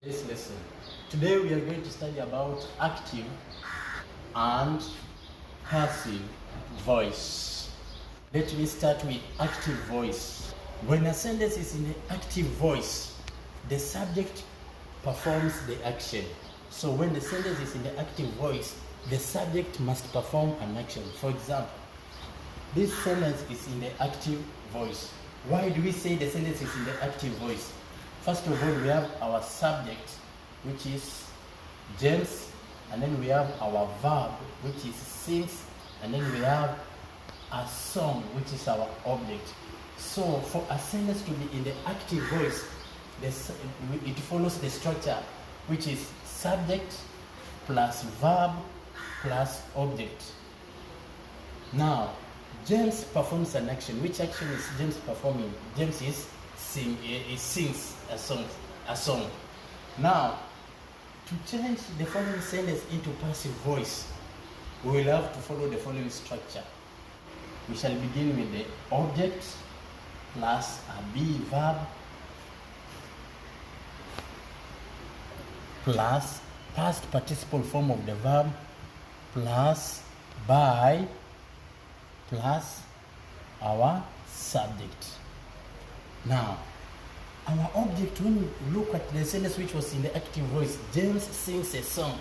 This lesson. Today we are going to study about active and passive voice. Let me start with active voice. When a sentence is in the active voice, the subject performs the action. So when the sentence is in the active voice, the subject must perform an action. For example, this sentence is in the active voice. Why do we say the sentence is in the active voice? First of all, we have our subject, which is James, and then we have our verb, which is sings, and then we have a song, which is our object. So for a sentence to be in the active voice, it follows the structure, which is subject plus verb plus object. Now, James performs an action. Which action is James performing? James sings a song. Now, to change the following sentence into passive voice, we will have to follow the following structure. We shall begin with the object plus a be verb plus past participle form of the verb plus by plus our subject. Now, our object, when we look at the sentence which was in the active voice, James sings a song,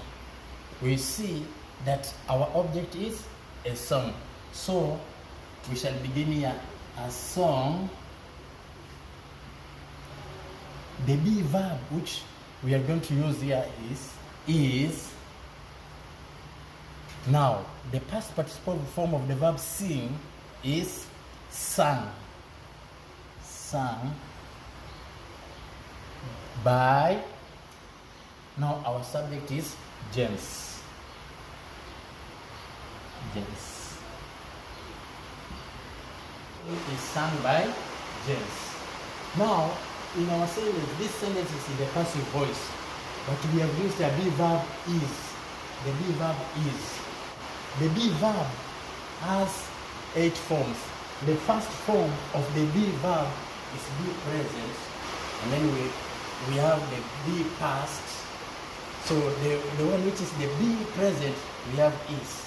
we see that our object is a song. So we shall begin here, a song. The be verb which we are going to use here is. Now, the past participle form of the verb sing is sung. Sung by. Now our subject is James. James. It is sung by James. Now, in our sentence, this sentence is in the passive voice, but we have used a be verb is. The be verb is. The be verb has 8 forms. The first form of the be verb is be present, and then we have the be past. So the one which is the be present, we have is.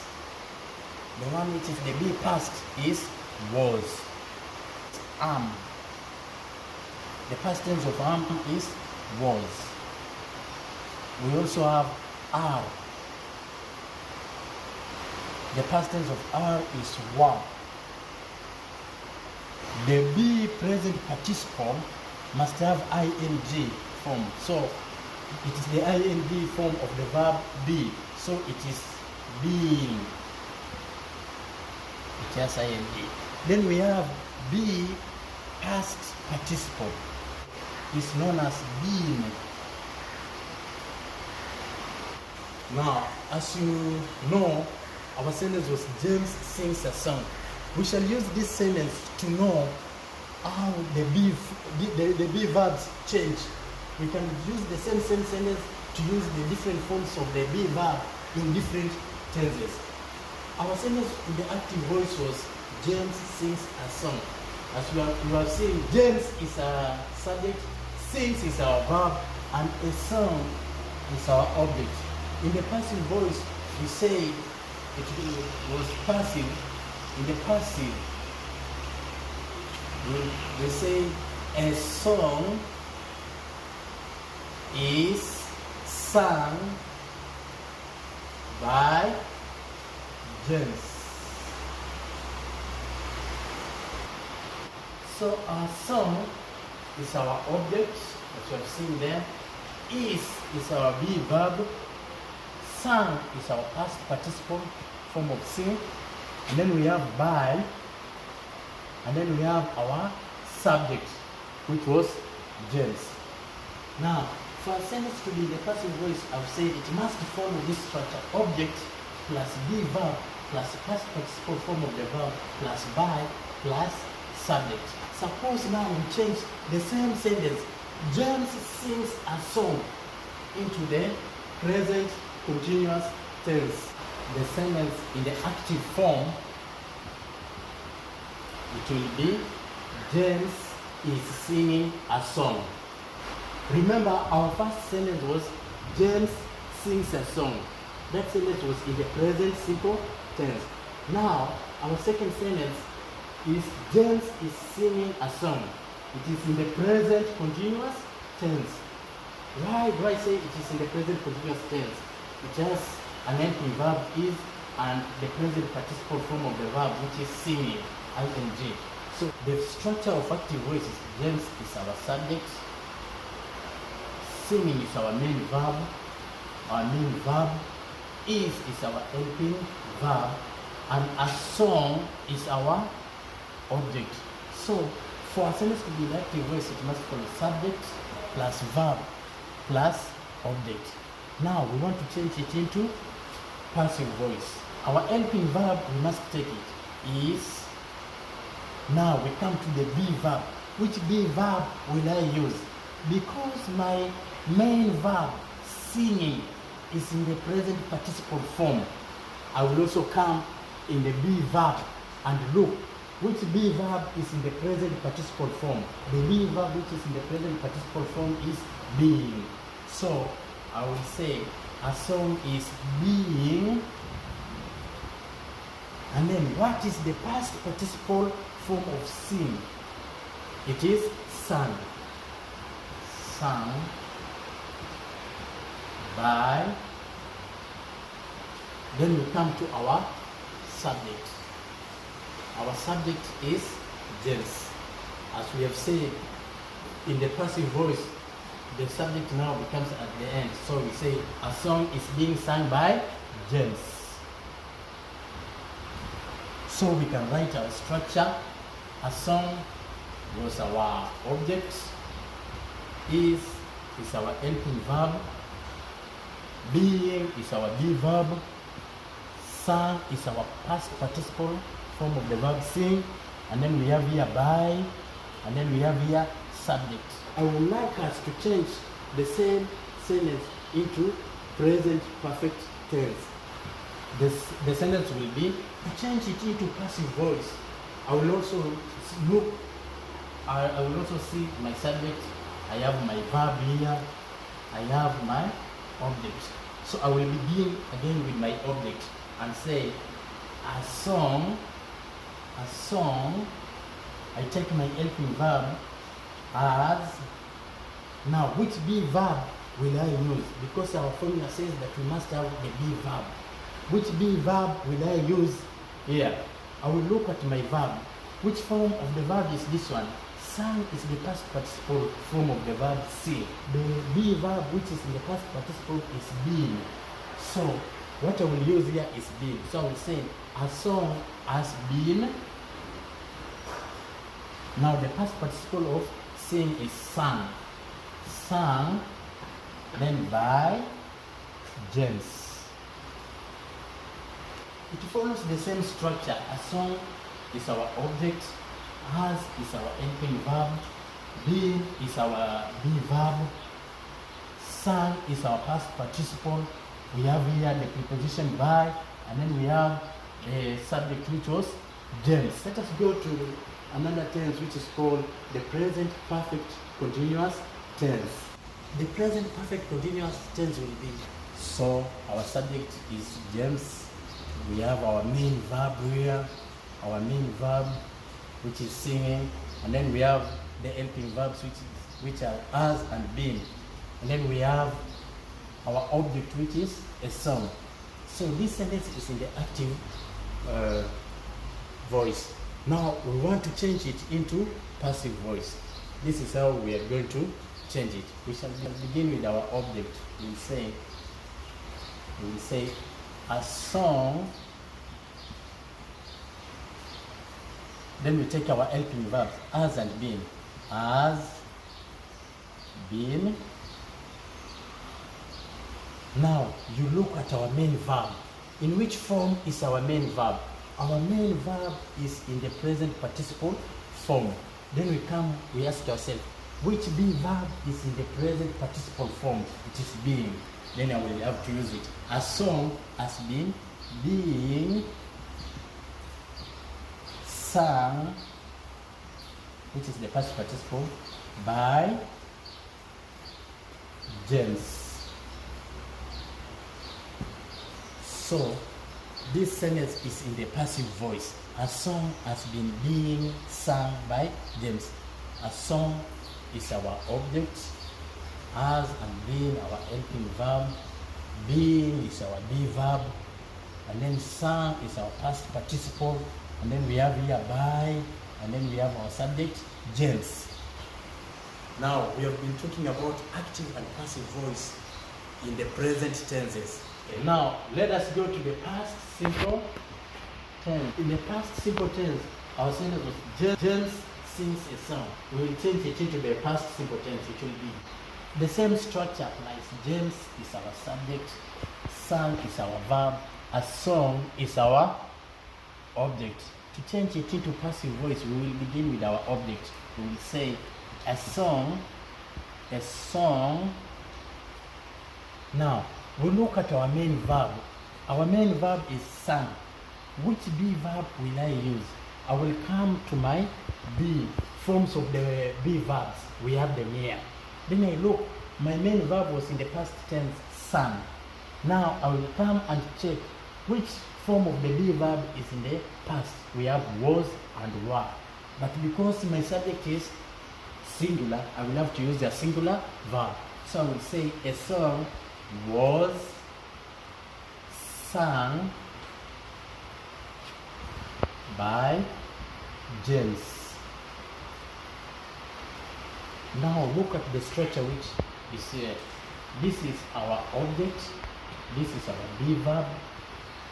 The one which is the be past is was. Am. The past tense of am is was. We also have are. The past tense of are is were. The be present participle must have ing form. So it is the ing form of the verb be. So it is being. It has ing. Then we have be past participle. It's known as being. Now, as you know, our sentence was James sings a song. We shall use this sentence to know how the be verbs change. We can use the same sentence to use the different forms of the be verb in different tenses. Our sentence in the active voice was James sings a song. As you have seen, James is our subject, sings is our verb, and a song is our object. In the passive voice, we say it was passive. In the passive, we say a song is sung by James. So our song is our object, as you have seen there. Is our be verb. Sung is our past participle form of sing. And then we have by, and then we have our subject, which was James. Now, for a sentence to be in the passive voice, I've said it must follow this structure: object plus be verb plus past participle form of the verb plus by plus subject. Suppose now we change the same sentence: James sings a song, into the present continuous tense. The sentence in the active form, it will be James is singing a song. Remember, our first sentence was James sings a song. That sentence was in the present simple tense. Now, our second sentence is James is singing a song. It is in the present continuous tense. Why do I say it is in the present continuous tense? It has an helping verb is and the present participle form of the verb, which is singing, ing. So the structure of active voice is James is our subject, singing is our main verb, is our helping verb, and a song is our object. So for a sentence to be in active voice, it must follow subject plus verb plus object. Now we want to change it into passive voice. Our helping verb, we must take it, is. Now we come to the be verb. Which be verb will I use? Because my main verb, singing, is in the present participle form, I will also come in the be verb and look which be verb is in the present participle form. The be verb which is in the present participle form is being. So I will say a song is being. And then what is the past participle form of sing? It is sung. Sung by. Then we come to our subject. Our subject is James. As we have said, in the passive voice, the subject now becomes at the end. So we say a song is being sung by James. So we can write our structure. A song was our object, is our helping verb, being is our be verb, sung is our past participle form of the verb sing, and then we have here by, and then we have here subject. I would like us to change the same sentence into present perfect tense. The sentence will be, to change it into passive voice, I will also look, I will also see my subject, I have my verb here, I have my object. So I will begin again with my object and say, a song, I take my helping verb as, now which be verb will I use? Because our formula says that we must have the be verb. Which be verb will I use here? I will look at my verb. Which form of the verb is this one? Sung is the past participle form of the verb see. The be verb which is in the past participle is being. So what I will use here is being. So I will say a song has been. Now the past participle of sing is sung. Sung, then by James. It follows the same structure. A song is our object, has is our helping verb, being is our be verb, sung is our past participle. We have here the preposition by, and then we have the subject which was James. Let us go to another tense which is called the present perfect continuous tense. The present perfect continuous tense will be, so our subject is James. We have our main verb here, our main verb which is singing, and then we have the helping verbs which are as and been, and then we have our object which is a song. So this sentence is in the active voice. Now we want to change it into passive voice. This is how we are going to change it. We shall begin with our object. We will say a song. Then we take our helping verbs as and been. As, been. Now you look at our main verb. In which form is our main verb? Our main verb is in the present participle form. Then we ask ourselves, which be verb is in the present participle form? It is being. Then I will have to use it. A song has been being sung, which is the past participle, by James. So this sentence is in the passive voice. A song has been being sung by James. A song is our object, has and being our helping verb, being is our be verb, and then sung is our past participle, and then we have here by, and then we have our subject, James. Now we have been talking about active and passive voice in the present tenses. Okay, now let us go to the past simple tense. In the past simple tense, our sentence was James sings a song. We will change it into the past simple tense. It will be the same structure applies. James is our subject, sung is our verb, a song is our object. To change it into passive voice, we will begin with our object. We will say a song. Now we look at our main verb. Our main verb is sung. Which be verb will I use? I will come to my be forms of the be verbs. We have them here. Then I look, my main verb was in the past tense, sung. Now I will come and check which form of the be verb is in the past. We have was and were. But because my subject is singular, I will have to use the singular verb. So I will say a song was sung by James. Now look at the structure which is here. This is our object, this is our be verb,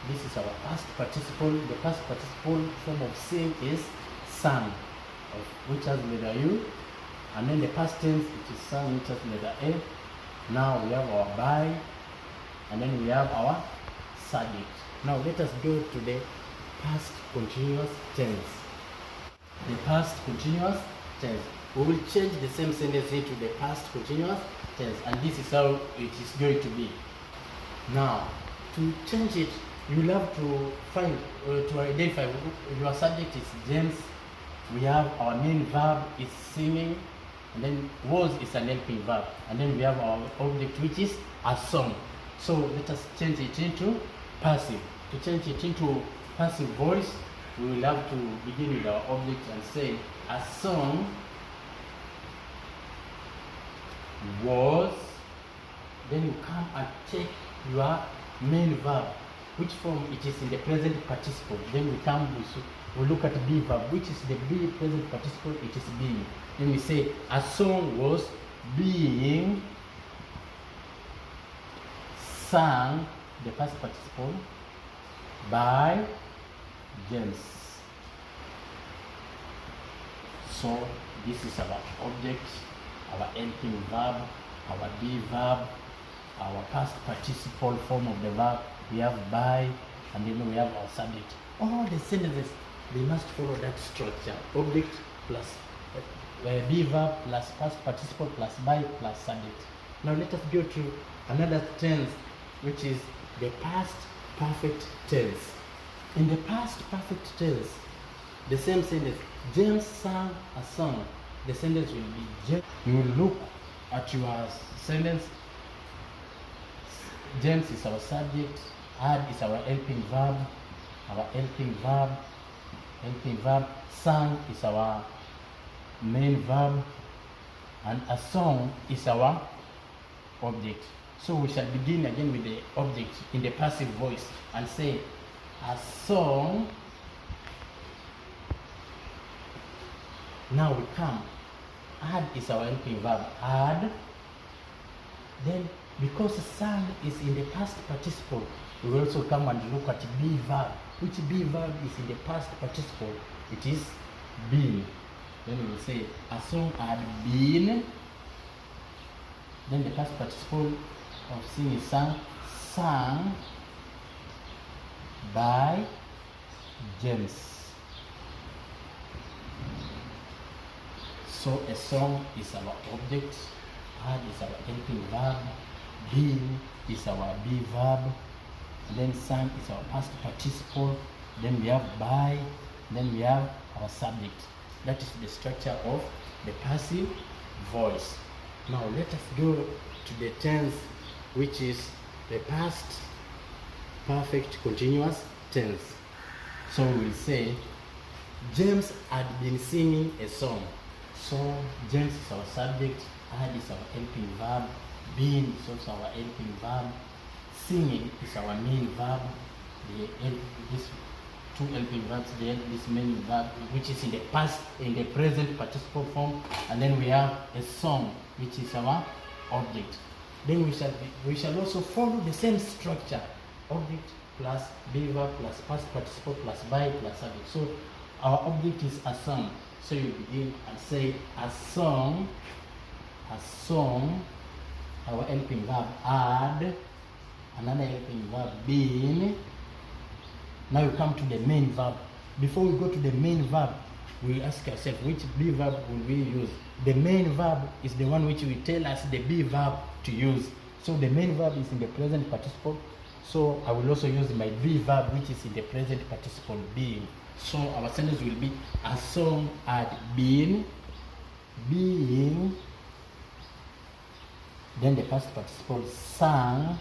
this is our past participle. The past participle form of sing is sung, which has letter U, and then the past tense it is sung, which has letter A. Now we have our by, and then we have our subject. Now let us go to the past continuous tense. The past continuous tense. We will change the same sentence into the past continuous tense, and this is how it is going to be. Now, to change it, you will have to find, to identify your subject is James. We have our main verb is singing, and then was is an helping verb, and then we have our object which is a song. So let us change it into passive. To change it into passive voice, we will have to begin with our object and say a song was, then you come and check your main verb, which form it is in the present participle. Then we look at the be verb, which is the be present participle, it is being. Then we say a song was being sung, the past participle, by James. So this is our object, our helping verb, our be verb, our past participle form of the verb. We have by, and then we have our subject. All the sentences, they must follow that structure. Object plus be verb plus past participle plus by plus subject. Now let us go to another tense, which is the past perfect tense. In the past perfect tense, the same sentence, James sang a song. The sentence will be James. You will look at your sentence. James is our subject, had is our helping verb, sang is our main verb, and a song is our object. So we shall begin again with the object in the passive voice and say a song. Now we come. Had is our helping verb. Had. Then because sang is in the past participle, we will also come and look at be verb. Which be verb is in the past participle? It is been. Then we will say a song had been. Then the past participle of sing is sung by James. So a song is our object, had is our helping verb, been is our be verb, then sung is our past participle, then we have by, then we have our subject. That is the structure of the passive voice. Now let us go to the tense, which is the past perfect continuous tense. So we will say, James had been singing a song. So James is our subject, had is our helping verb, been is also our helping verb, singing is our main verb, these two helping verbs there, this main verb which is in the past, in the present participle form, and then we have a song which is our object. Then we shall also follow the same structure, object plus be verb plus past participle plus by plus subject. So our object is a song. So you begin and say a song, our helping verb had, another helping verb been. Now you come to the main verb. Before we go to the main verb, we ask ourselves which be verb will we use. The main verb is the one which will tell us the be verb to use. So the main verb is in the present participle. So I will also use my be verb which is in the present participle being. So our sentence will be a song had been, being, then the past participle sung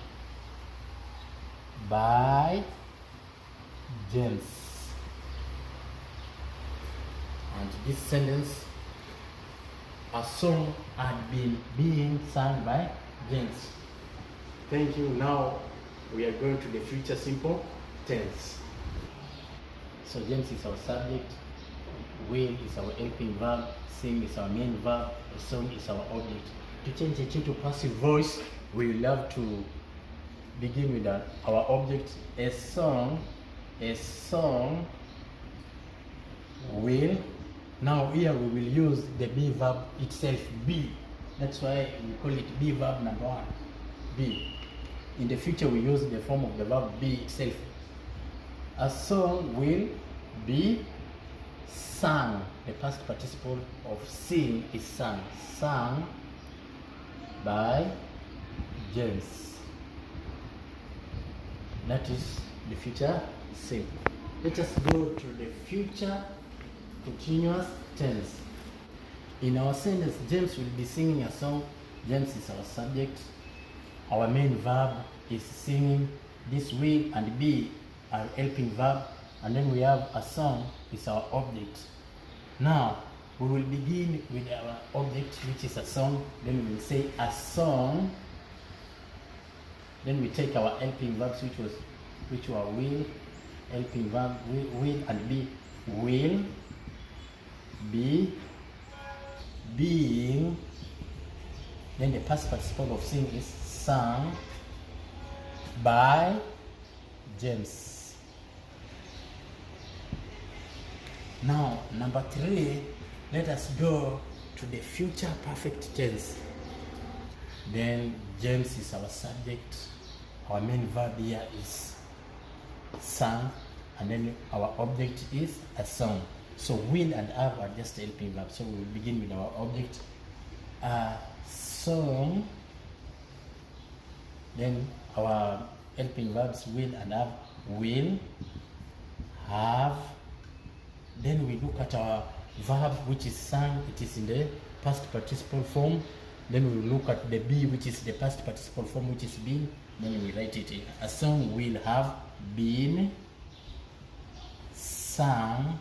by James. And this sentence, a song had been being sung by James. Thank you. Now we are going to the future simple tense. So James is our subject, will is our helping verb, sing is our main verb, a song is our object. To change it into passive voice, we will have to begin with our object. A song will. Now here we will use the be verb itself, be. That's why we call it be verb number one, be. In the future we use the form of the verb be itself. A song will be sung. The past participle of sing is sung. Sung by James. That is the future simple. Let us go to the future continuous tense. In our sentence, James will be singing a song. James is our subject. Our main verb is singing. This will and be are helping verb, and then we have a song is our object. Now we will begin with our object, which is a song. Then we will say a song. Then we take our helping verbs, which were will, helping verb will and be. Will, be, being. Then the past participle of sing is sung by James. Now, number 3, let us go to the future perfect tense. Then James is our subject. Our main verb here is sung, and then our object is a song. So will and have are just helping verbs. So we will begin with our object. A song. Then our helping verbs will and have, will, have. Then we look at our verb which is sung, it is in the past participle form. Then we look at the be, which is the past participle form, which is been. Then we write it in. A song will have been sung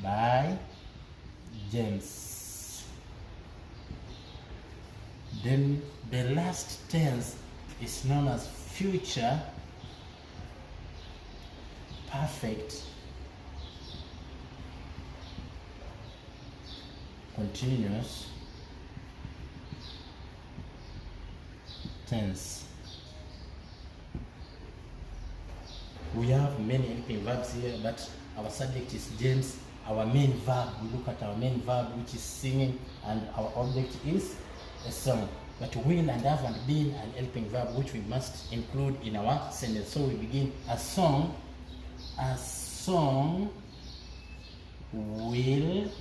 by James. Then the last tense is known as future perfect continuous tense. We have many helping verbs here, but our subject is James. Our main verb, we look at our main verb, which is singing, and our object is a song. But will and have and been an helping verb which we must include in our sentence. So we begin a song will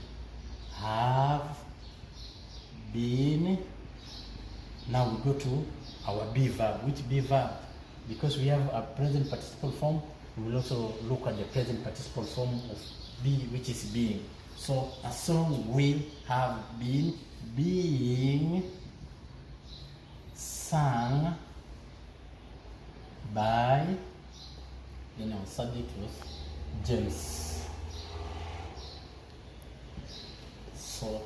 have been. Now we go to our be verb. Which be verb? Because we have a present participle form, we will also look at the present participle form of be, which is being. So a song will have been being sung by, then our subject was James. So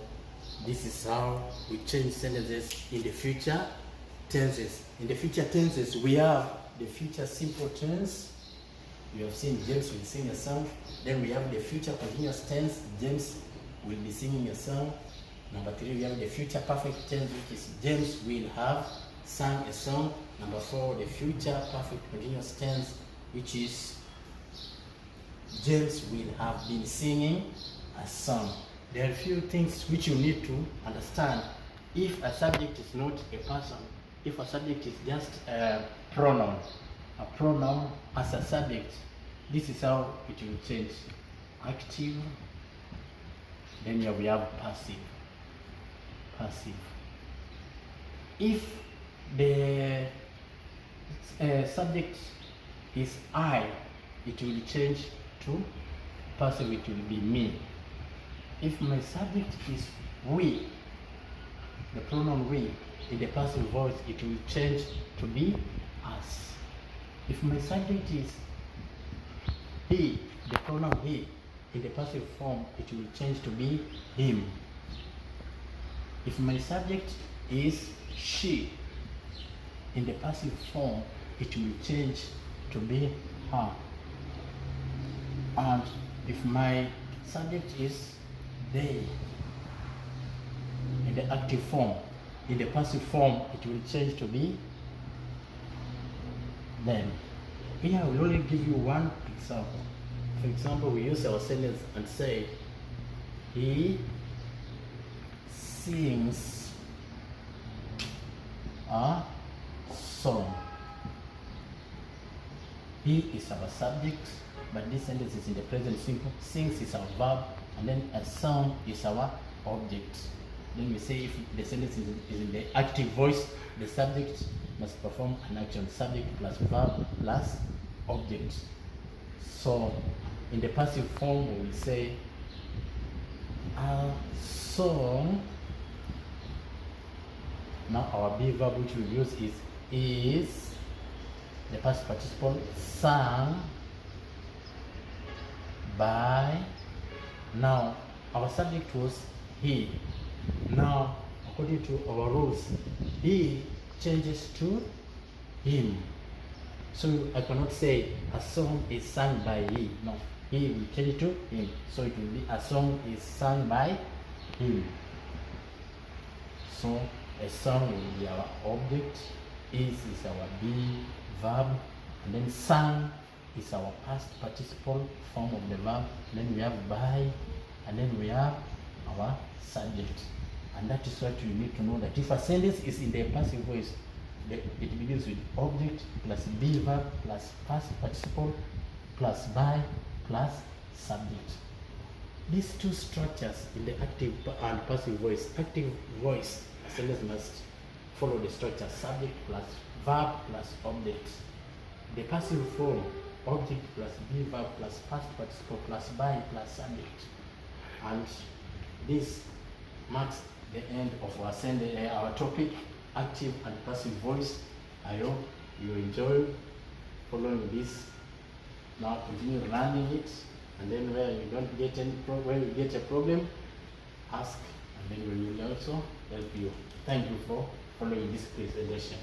this is how we change sentences in the future tenses. In the future tenses, we have the future simple tense. You have seen James will sing a song. Then we have the future continuous tense. James will be singing a song. Number 3, we have the future perfect tense, which is James will have sung a song. Number 4, the future perfect continuous tense, which is James will have been singing a song. There are a few things which you need to understand. If a subject is not a person, if a subject is just a pronoun as a subject, this is how it will change. Active, then here we have passive. If the subject is I, it will change to passive, it will be me. If my subject is we, the pronoun we, in the passive voice, it will change to be us. If my subject is he, the pronoun he, in the passive form, it will change to be him. If my subject is she, in the passive form, it will change to be her. And if my subject is they, in the active form, in the passive form, it will change to be them. Here I will only give you one example. For example, we use our sentence and say, he sings a song. He is our subject, but this sentence is in the present simple. Sings is our verb, and then a song is our object. Then we say if the sentence is in the active voice, the subject must perform an action. Subject plus verb plus object. So in the passive form, we will say a song. Now our be verb which we use is the past participle sung by. Now our subject was he. Now according to our rules, he changes to him. So I cannot say a song is sung by he. No, he will change to him. So it will be a song is sung by him. So a song will be our object, is our be verb, and then sung is our past participle form of the verb. Then we have by, and then we have our subject. And that is what you need to know, that if a sentence is in the passive voice, it begins with object plus be verb plus past participle plus by plus subject. These two structures in the active and passive voice. Active voice, a sentence must follow the structure subject plus verb plus object. The passive form, object plus be verb plus past participle plus by plus subject. And this marks the end of our topic, active and passive voice. I hope you enjoy following this. Now continue learning it, and then where you don't get where you get a problem, ask, and then we will also help you. Thank you for following this presentation.